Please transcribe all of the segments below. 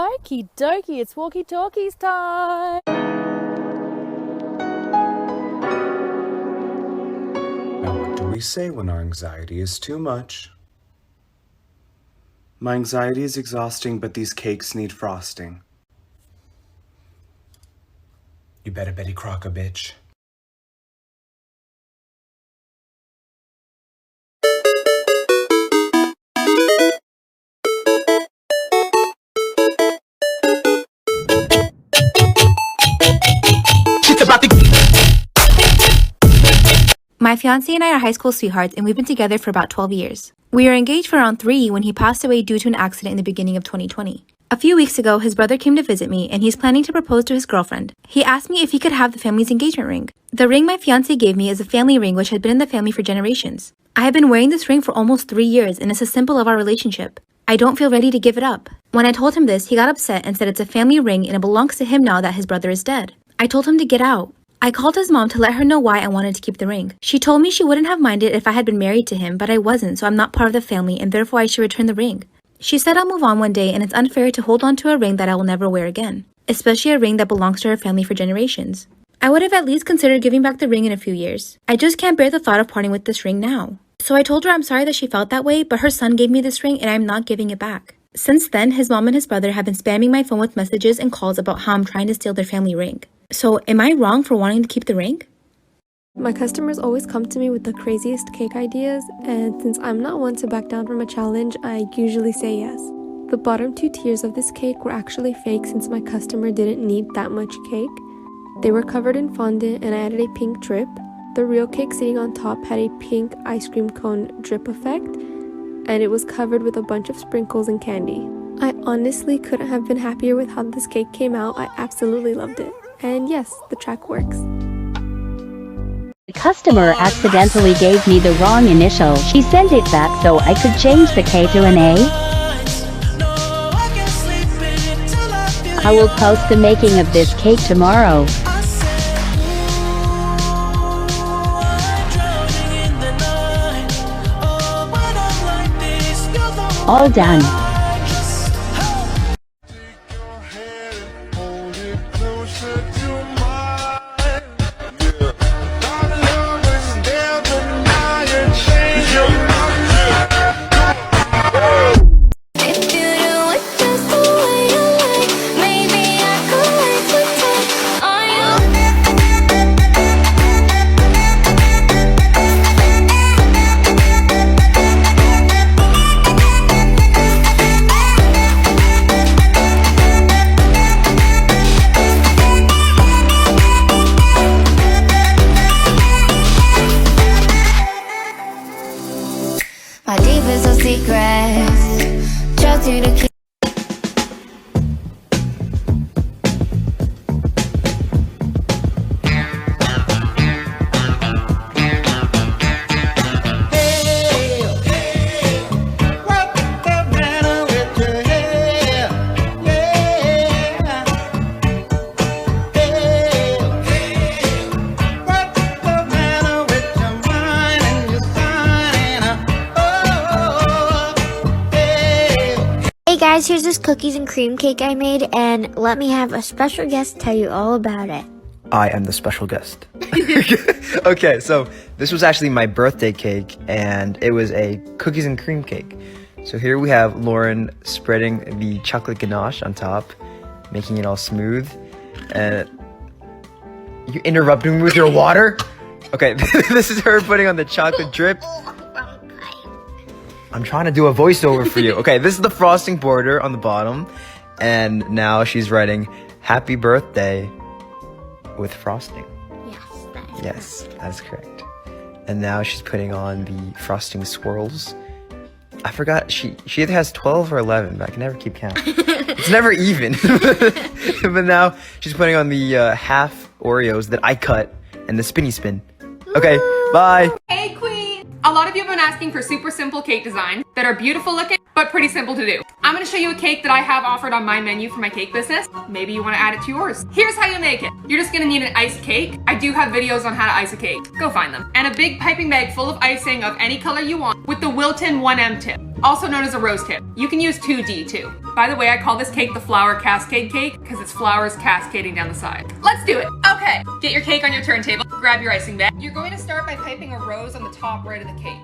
Okie dokie, it's walkie-talkies time! Now, what do we say when our anxiety is too much? My anxiety is exhausting, but these cakes need frosting. You better Betty Crocker, bitch. My fiancé and I are high school sweethearts, and we've been together for about 12 years. We were engaged for around 3 when he passed away due to an accident in the beginning of 2020. A few weeks ago, his brother came to visit me, and he's planning to propose to his girlfriend. He asked me if he could have the family's engagement ring. The ring my fiancé gave me is a family ring which had been in the family for generations. I have been wearing this ring for almost 3 years, and it's a symbol of our relationship. I don't feel ready to give it up. When I told him this, he got upset and said it's a family ring and it belongs to him now that his brother is dead. I told him to get out. I called his mom to let her know why I wanted to keep the ring. She told me she wouldn't have minded if I had been married to him, but I wasn't, so I'm not part of the family, and therefore I should return the ring. She said I'll move on one day, and it's unfair to hold on to a ring that I will never wear again, especially a ring that belongs to our family for generations. I would have at least considered giving back the ring in a few years. I just can't bear the thought of parting with this ring now. So I told her I'm sorry that she felt that way, but her son gave me this ring and I'm not giving it back. Since then, his mom and his brother have been spamming my phone with messages and calls about how I'm trying to steal their family ring. So am I wrong for wanting to keep the ring? My customers always come to me with the craziest cake ideas, and since I'm not one to back down from a challenge, I usually say yes. The bottom 2 tiers of this cake were actually fake since my customer didn't need that much cake. They were covered in fondant and I added a pink drip. The real cake sitting on top had a pink ice cream cone drip effect, and it was covered with a bunch of sprinkles and candy. I honestly couldn't have been happier with how this cake came out. I absolutely loved it. And yes, the track works. The customer accidentally gave me the wrong initial. She sent it back so I could change the K to an A. I will post the making of this cake tomorrow. All done. My deep is no secret. Trust you to keep. Hey guys, here's this cookies and cream cake I made, and let me have a special guest tell you all about it. I am the special guest. Okay, so this was actually my birthday cake, and it was a cookies and cream cake. So here we have Lauren spreading the chocolate ganache on top, making it all smooth. And you interrupting me with your water? Okay, this is her putting on the chocolate drip. I'm trying to do a voiceover for you. Okay, this is the frosting border on the bottom, and now she's writing "Happy Birthday" with frosting. Yes, that's correct. And now she's putting on the frosting swirls. I forgot, she either has 12 or 11, but I can never keep count. It's never even. But now she's putting on the half Oreos that I cut and the spinny spin. Okay, bye. Hey queen! A lot of you have been asking for super simple cake designs that are beautiful looking, but pretty simple to do. I'm gonna show you a cake that I have offered on my menu for my cake business. Maybe you wanna add it to yours. Here's how you make it. You're just gonna need an iced cake. I do have videos on how to ice a cake. Go find them. And a big piping bag full of icing of any color you want with the Wilton 1M tip. also known as a rose tip. You can use 2D too. By the way, I call this cake the flower cascade cake because it's flowers cascading down the side. Let's do it. Okay, get your cake on your turntable, grab your icing bag. You're going to start by piping a rose on the top right of the cake.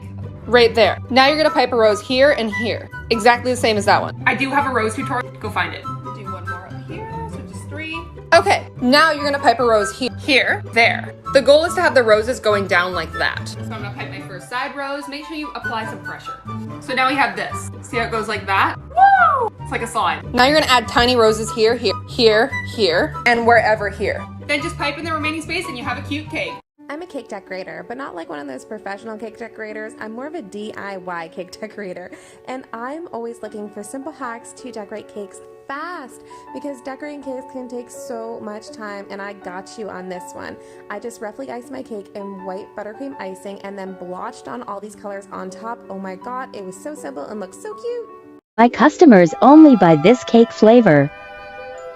Right there. Now you're gonna pipe a rose here and here. Exactly the same as that one. I do have a rose tutorial, go find it. Do one more up here, so just 3. Okay, now you're gonna pipe a rose here, there. The goal is to have the roses going down like that. So I'm gonna pipe my first side rose. Make sure you apply some pressure. So now we have this. See how it goes like that? Woo! It's like a slide. Now you're gonna add tiny roses here, here, and wherever here. Then just pipe in the remaining space and you have a cute cake. I'm a cake decorator, but not like one of those professional cake decorators. I'm more of a DIY cake decorator, and I'm always looking for simple hacks to decorate cakes fast because decorating cakes can take so much time, and I got you on this one. I just roughly iced my cake in white buttercream icing and then blotched on all these colors on top. Oh my god, it was so simple and looked so cute. My customers only buy this cake flavor.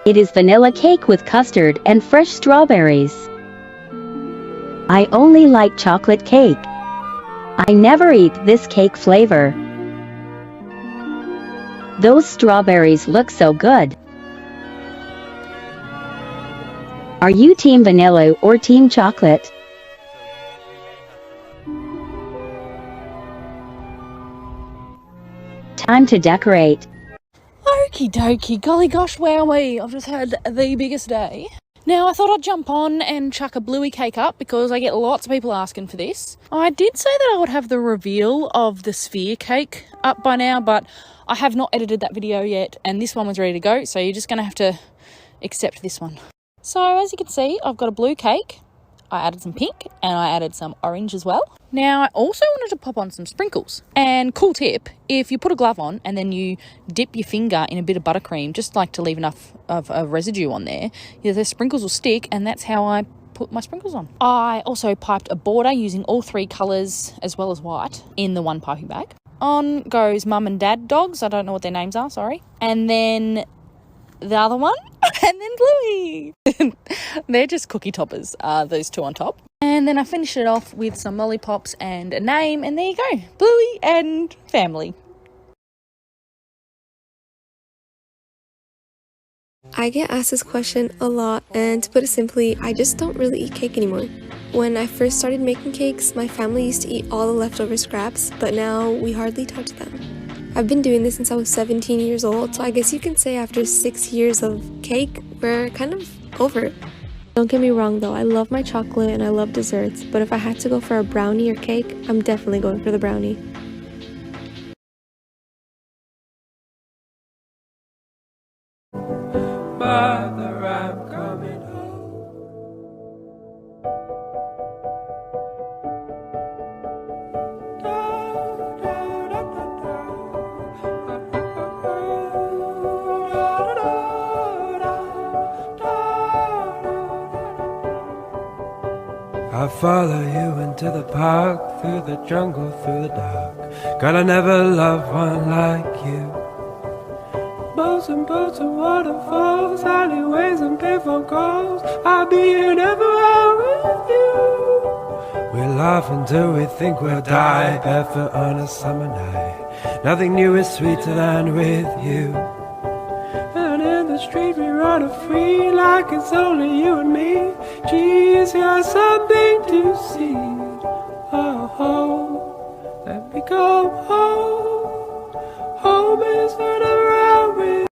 It is vanilla cake with custard and fresh strawberries. I only like chocolate cake. I never eat this cake flavor. Those strawberries look so good. Are you team vanilla or team chocolate? Time to decorate. Okie dokie, golly gosh wowee, I've just had the biggest day. Now, I thought I'd jump on and chuck a bluey cake up because I get lots of people asking for this. I did say that I would have the reveal of the sphere cake up by now, but I have not edited that video yet, and this one was ready to go, so you're just going to have to accept this one. So, as you can see, I've got a blue cake. I added some pink, and I added some orange as well. Now, I also wanted to pop on some sprinkles. And cool tip, if you put a glove on and then you dip your finger in a bit of buttercream, just like to leave enough of a residue on there, the sprinkles will stick, and that's how I put my sprinkles on. I also piped a border using all 3 colours as well as white in the one piping bag. On goes mum and dad dogs, I don't know what their names are, sorry. And then the other one, and then Bluey. They're just cookie toppers, those 2 on top. And then I finished it off with some lollipops and a name, and there you go, Bluey and family. I get asked this question a lot, and to put it simply, I just don't really eat cake anymore. When I first started making cakes, my family used to eat all the leftover scraps, but now we hardly touch them. I've been doing this since I was 17 years old, so I guess you can say after 6 years of cake, we're kind of over it. Don't get me wrong though, I love my chocolate and I love desserts, but if I had to go for a brownie or cake, I'm definitely going for the brownie. Mother, I'm coming home. I'll follow you into the park, through the jungle, through the dark. God, I never loved one like you. Boats and waterfalls, alleyways and payphone calls. I'll be here never out with you. We laugh until we think we'll die, barefoot on a summer night. Nothing new is sweeter than with you. And in the street we run free, like it's only you and me. Geez, you're something to see. Oh, let me go home. Home is whatever I'm with.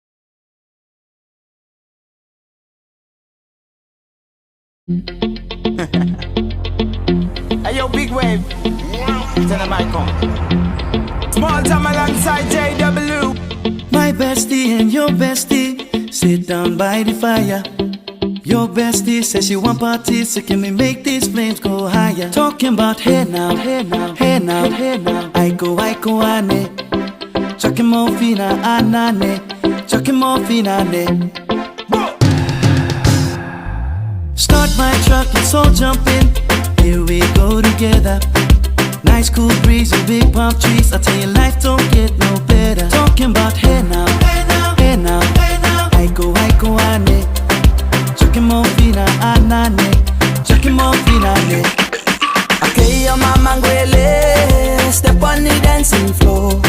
Hey yo, big wave. Tell them I come. Small time alongside JW. My bestie and your bestie sit down by the fire. Your bestie says she want parties, so can we make these flames go higher? Talking about hey now, hey now, hey now, hey now. I go, ane. Chucking more fina, anane. Chucking more fina, ane. Start my truck, let's all jump in. Here we go together. Nice cool breeze and big palm trees. I tell you, life don't get no better. Talking about hey now, hey now, hey now, hey now. I go, ane. Chucking more fina, anane. Chucking more fina, ane. Okay, your mama ngwele. Step on the dancing floor.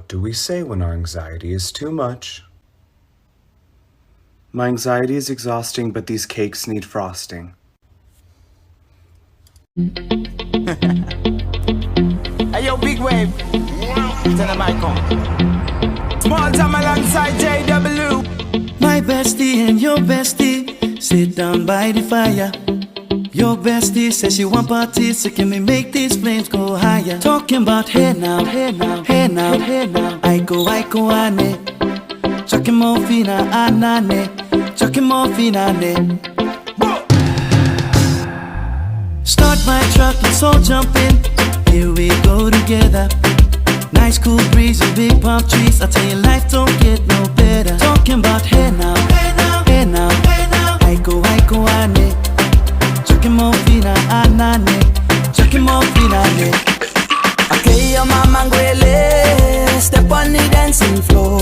What do we say when our anxiety is too much? My anxiety is exhausting, but these cakes need frosting. Hey yo, big wave. Tell them I come. Small time alongside JW. My bestie and your bestie sit down by the fire. Your bestie says she want parties, so can we make these flames go higher? Talking about hey now, hey now, hey now, hey now. I go, ane. Chucking more fina, anane. Chucking more fina, ane. Start my truck, let's all jump in. Here we go together. Nice cool breeze and big palm trees. I tell you, life don't get no better. Talking about hey now, hey now, hey now, hey now. I go, ane. Chucking more fina, anane. Chucking more fina, ane. Okay, your mama ngwele. Step on the dancing floor.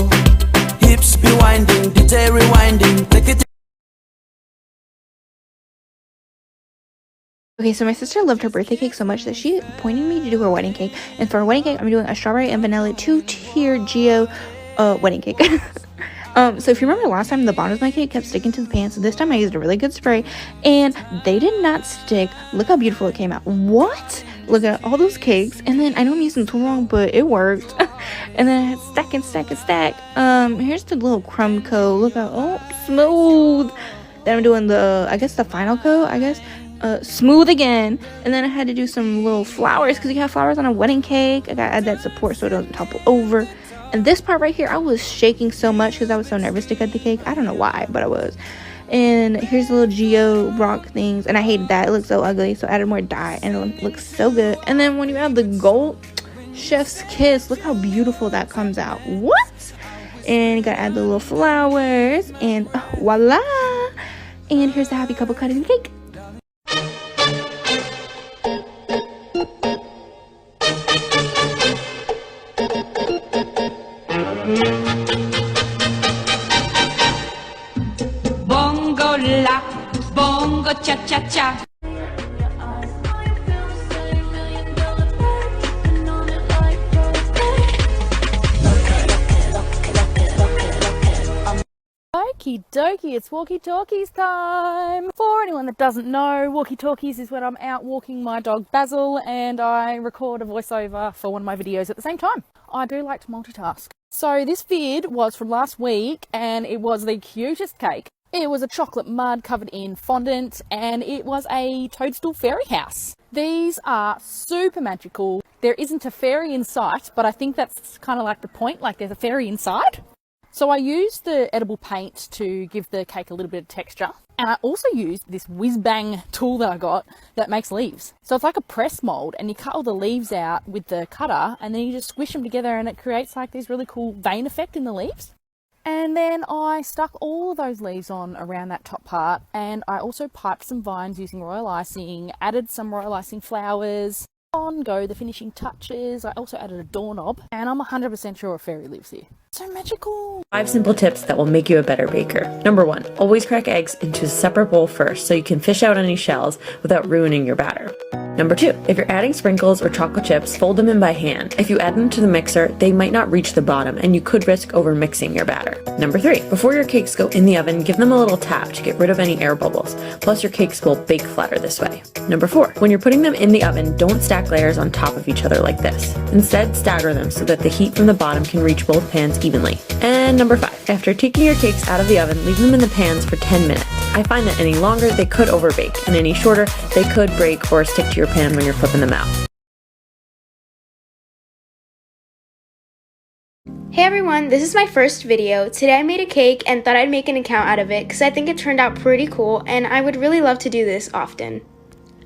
Hips be winding, DJ rewinding. Take it. Okay, so my sister loved her birthday cake so much that she appointed me to do her wedding cake. And for her wedding cake, I'm doing a strawberry and vanilla 2-tier Geo wedding cake. So if you remember last time, the bottom of my cake kept sticking to the pan. So this time I used a really good spray and they did not stick. Look how beautiful it came out. What? Look at all those cakes. And then I know I'm using the tool wrong, but it worked. And then I had stack and stack and stack. Here's the little crumb coat. Look how, oh, smooth. Then I'm doing the, I guess the final coat, smooth again. And then I had to do some little flowers because you have flowers on a wedding cake. I gotta add that support so it doesn't topple over. And this part right here, I was shaking so much because I was so nervous to cut the cake. I don't know why, but I was. And here's the little Geo rock things, and I hated that. It looked so ugly, so I added more dye and it looks so good. And then when you add the gold chef's kiss, look how beautiful that comes out. What? And you gotta add the little flowers, and voila. And here's the happy couple cutting the cake. Bongo la, bongo cha cha cha. Okie dokie, it's walkie-talkies time! For anyone that doesn't know, walkie-talkies is when I'm out walking my dog Basil and I record a voiceover for one of my videos at the same time. I do like to multitask. So this vid was from last week and it was the cutest cake. It was a chocolate mud covered in fondant and it was a toadstool fairy house. These are super magical. There isn't a fairy in sight, but I think that's kind of like the point, like there's a fairy inside. So I used the edible paint to give the cake a little bit of texture. And I also used this whiz-bang tool that I got that makes leaves. So it's like a press mold and you cut all the leaves out with the cutter and then you just squish them together and it creates like this really cool vein effect in the leaves. And then I stuck all of those leaves on around that top part and I also piped some vines using royal icing, added some royal icing flowers. On go the finishing touches. I also added a doorknob and I'm 100% sure a fairy lives here. So magical! 5 simple tips that will make you a better baker. Number 1, always crack eggs into a separate bowl first so you can fish out any shells without ruining your batter. Number 2, if you're adding sprinkles or chocolate chips, fold them in by hand. If you add them to the mixer, they might not reach the bottom and you could risk over mixing your batter. Number 3, before your cakes go in the oven, give them a little tap to get rid of any air bubbles. Plus your cakes will bake flatter this way. Number 4, when you're putting them in the oven, don't stack layers on top of each other like this. Instead, stagger them so that the heat from the bottom can reach both pans evenly. And number 5, after taking your cakes out of the oven, leave them in the pans for 10 minutes. I find that any longer they could overbake, and any shorter they could break or stick to your pan when you're flipping them out. Hey everyone, this is my first video. Today I made a cake and thought I'd make an account out of it because I think it turned out pretty cool and I would really love to do this often.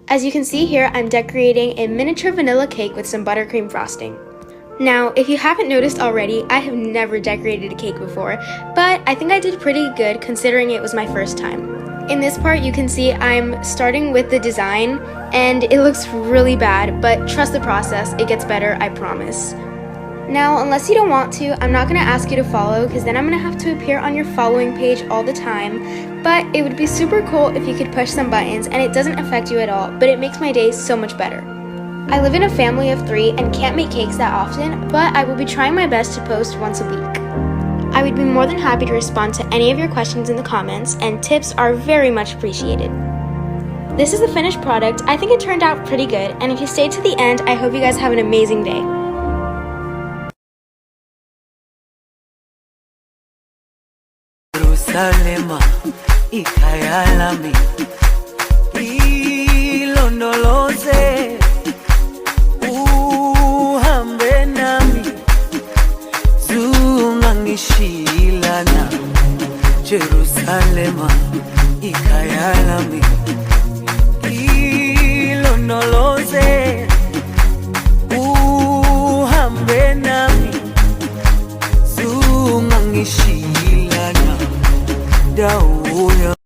As you can see here, I'm decorating a miniature vanilla cake with some buttercream frosting. Now, if you haven't noticed already, I have never decorated a cake before, but I think I did pretty good considering it was my first time. In this part, you can see I'm starting with the design, and it looks really bad, but trust the process, it gets better, I promise. Now, unless you don't want to, I'm not going to ask you to follow, because then I'm going to have to appear on your following page all the time, but it would be super cool if you could push some buttons, and it doesn't affect you at all, but it makes my day so much better. I live in a family of 3 and can't make cakes that often, but I will be trying my best to post once a week. I would be more than happy to respond to any of your questions in the comments, and tips are very much appreciated. This is the finished product. I think it turned out pretty good, and if you stayed to the end, I hope you guys have an amazing day.